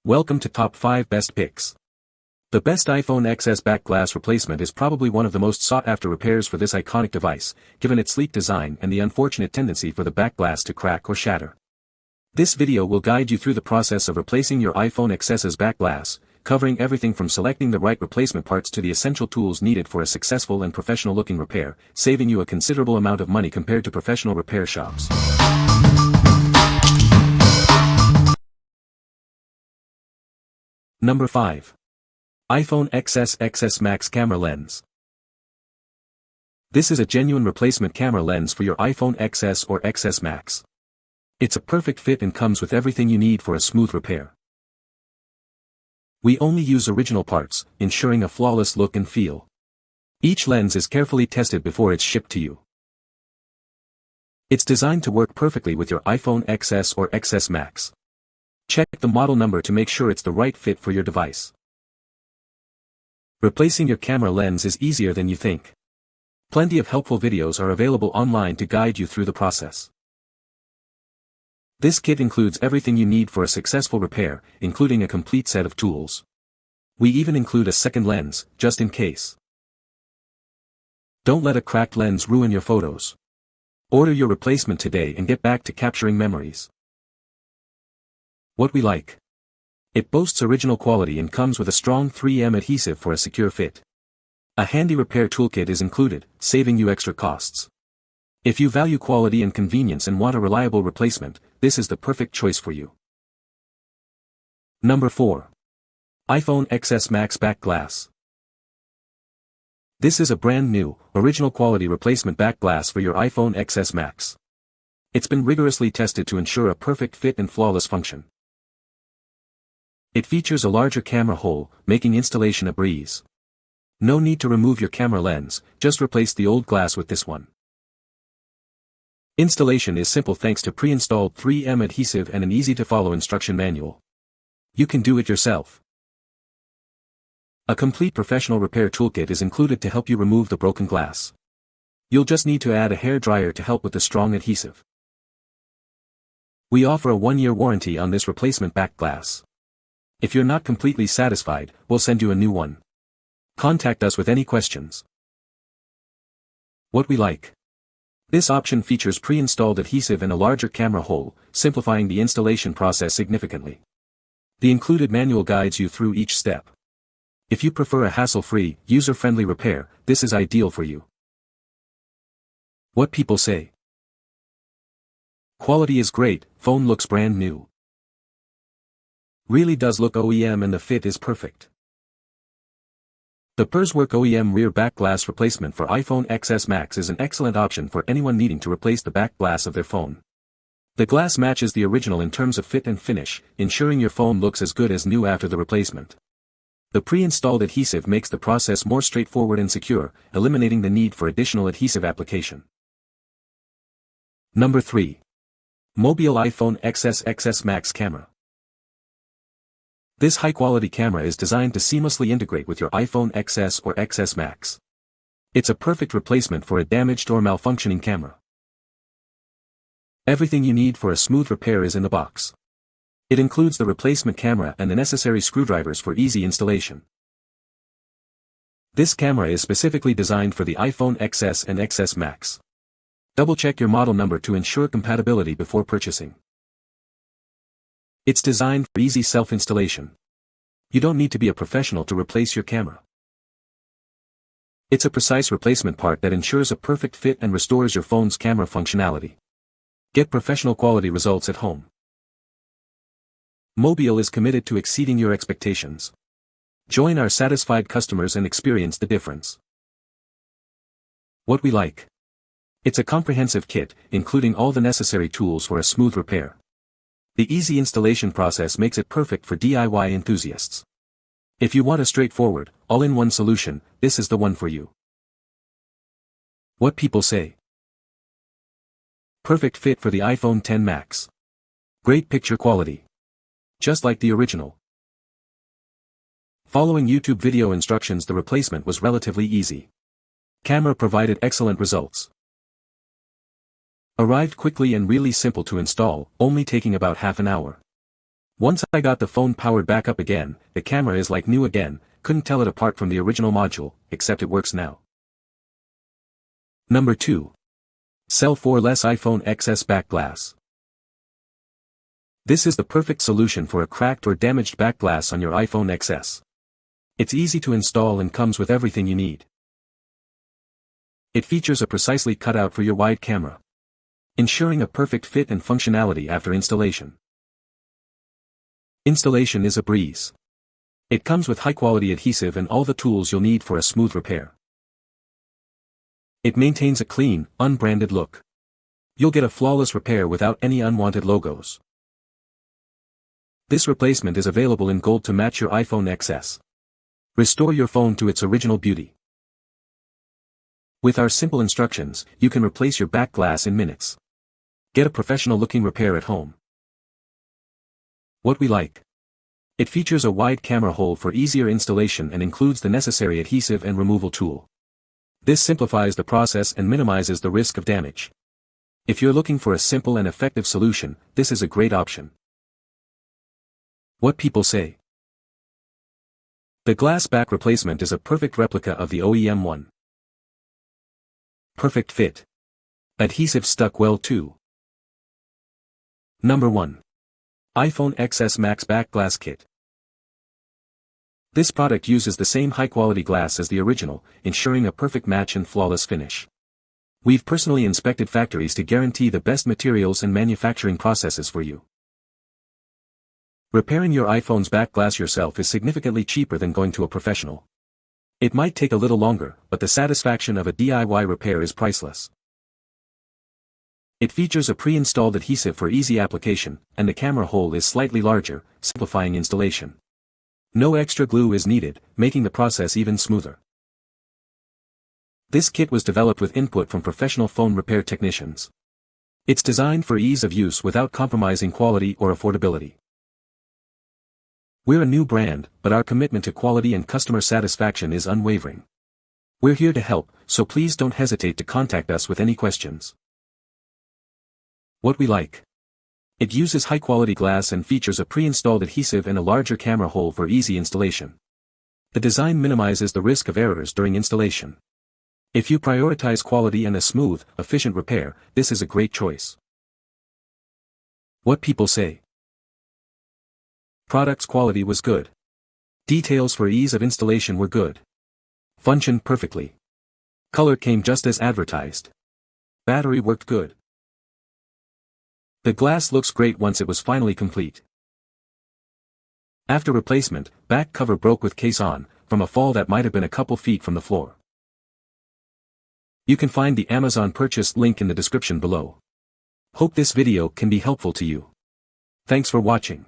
Welcome to Top 5 Best Picks. The best iPhone XS back glass replacement is probably one of the most sought-after repairs for this iconic device, given its sleek design and the unfortunate tendency for the back glass to crack or shatter. This video will guide you through the process of replacing your iPhone XS's back glass, covering everything from selecting the right replacement parts to the essential tools needed for a successful and professional-looking repair, saving you a considerable amount of money compared to professional repair shops. Number 5. iPhone XS Max Camera Lens. This is a genuine replacement camera lens for your iPhone XS or XS Max. It's a perfect fit and comes with everything you need for a smooth repair. We only use original parts, ensuring a flawless look and feel. Each lens is carefully tested before it's shipped to you. It's designed to work perfectly with your iPhone XS or XS Max. Check the model number to make sure it's the right fit for your device. Replacing your camera lens is easier than you think. Plenty of helpful videos are available online to guide you through the process. This kit includes everything you need for a successful repair, including a complete set of tools. We even include a second lens, just in case. Don't let a cracked lens ruin your photos. Order your replacement today and get back to capturing memories. What we like. It boasts original quality and comes with a strong 3M adhesive for a secure fit. A handy repair toolkit is included, saving you extra costs. If you value quality and convenience and want a reliable replacement, this is the perfect choice for you. Number 4. iPhone XS Max Back Glass. This is a brand new, original quality replacement back glass for your iPhone XS Max. It's been rigorously tested to ensure a perfect fit and flawless function. It features a larger camera hole, making installation a breeze. No need to remove your camera lens, just replace the old glass with this one. Installation is simple thanks to pre-installed 3M adhesive and an easy-to-follow instruction manual. You can do it yourself. A complete professional repair toolkit is included to help you remove the broken glass. You'll just need to add a hair dryer to help with the strong adhesive. We offer a 1-year warranty on this replacement back glass. If you're not completely satisfied, we'll send you a new one. Contact us with any questions. What we like. This option features pre-installed adhesive and a larger camera hole, simplifying the installation process significantly. The included manual guides you through each step. If you prefer a hassle-free, user-friendly repair, this is ideal for you. What people say. Quality is great, phone looks brand new. Really does look OEM and the fit is perfect. The Perswork OEM rear back glass replacement for iPhone XS Max is an excellent option for anyone needing to replace the back glass of their phone. The glass matches the original in terms of fit and finish, ensuring your phone looks as good as new after the replacement. The pre-installed adhesive makes the process more straightforward and secure, eliminating the need for additional adhesive application. Number 3. MMOBIEL iPhone XS Max Camera. This high-quality camera is designed to seamlessly integrate with your iPhone XS or XS Max. It's a perfect replacement for a damaged or malfunctioning camera. Everything you need for a smooth repair is in the box. It includes the replacement camera and the necessary screwdrivers for easy installation. This camera is specifically designed for the iPhone XS and XS Max. Double-check your model number to ensure compatibility before purchasing. It's designed for easy self-installation. You don't need to be a professional to replace your camera. It's a precise replacement part that ensures a perfect fit and restores your phone's camera functionality. Get professional quality results at home. MMOBIEL is committed to exceeding your expectations. Join our satisfied customers and experience the difference. What we like. It's a comprehensive kit, including all the necessary tools for a smooth repair. The easy installation process makes it perfect for DIY enthusiasts. If you want a straightforward, all-in-one solution, this is the one for you. What people say. Perfect fit for the iPhone X Max. Great picture quality. Just like the original. Following YouTube video instructions, the replacement was relatively easy. Camera provided excellent results. Arrived quickly and really simple to install, only taking about half an hour. Once I got the phone powered back up again, the camera is like new again, couldn't tell it apart from the original module, except it works now. Number 2. Sell for less iPhone XS back glass. This is the perfect solution for a cracked or damaged back glass on your iPhone XS. It's easy to install and comes with everything you need. It features a precisely cut out for your wide camera, ensuring a perfect fit and functionality after installation. Installation is a breeze. It comes with high-quality adhesive and all the tools you'll need for a smooth repair. It maintains a clean, unbranded look. You'll get a flawless repair without any unwanted logos. This replacement is available in gold to match your iPhone XS. Restore your phone to its original beauty. With our simple instructions, you can replace your back glass in minutes. Get a professional-looking repair at home. What we like. It features a wide camera hole for easier installation and includes the necessary adhesive and removal tool. This simplifies the process and minimizes the risk of damage. If you're looking for a simple and effective solution, this is a great option. What people say. The glass back replacement is a perfect replica of the OEM one. Perfect fit. Adhesive stuck well too. Number 1. iPhone XS Max Back Glass Kit. This product uses the same high-quality glass as the original, ensuring a perfect match and flawless finish. We've personally inspected factories to guarantee the best materials and manufacturing processes for you. Repairing your iPhone's back glass yourself is significantly cheaper than going to a professional. It might take a little longer, but the satisfaction of a DIY repair is priceless. It features a pre-installed adhesive for easy application, and the camera hole is slightly larger, simplifying installation. No extra glue is needed, making the process even smoother. This kit was developed with input from professional phone repair technicians. It's designed for ease of use without compromising quality or affordability. We're a new brand, but our commitment to quality and customer satisfaction is unwavering. We're here to help, so please don't hesitate to contact us with any questions. What we like. It uses high-quality glass and features a pre-installed adhesive and a larger camera hole for easy installation. The design minimizes the risk of errors during installation. If you prioritize quality and a smooth, efficient repair, this is a great choice. What people say. Product's quality was good. Details for ease of installation were good. Functioned perfectly. Color came just as advertised. Battery worked good. The glass looks great once it was finally complete. After replacement, back cover broke with case on, from a fall that might have been a couple feet from the floor. You can find the Amazon purchase link in the description below. Hope this video can be helpful to you. Thanks for watching.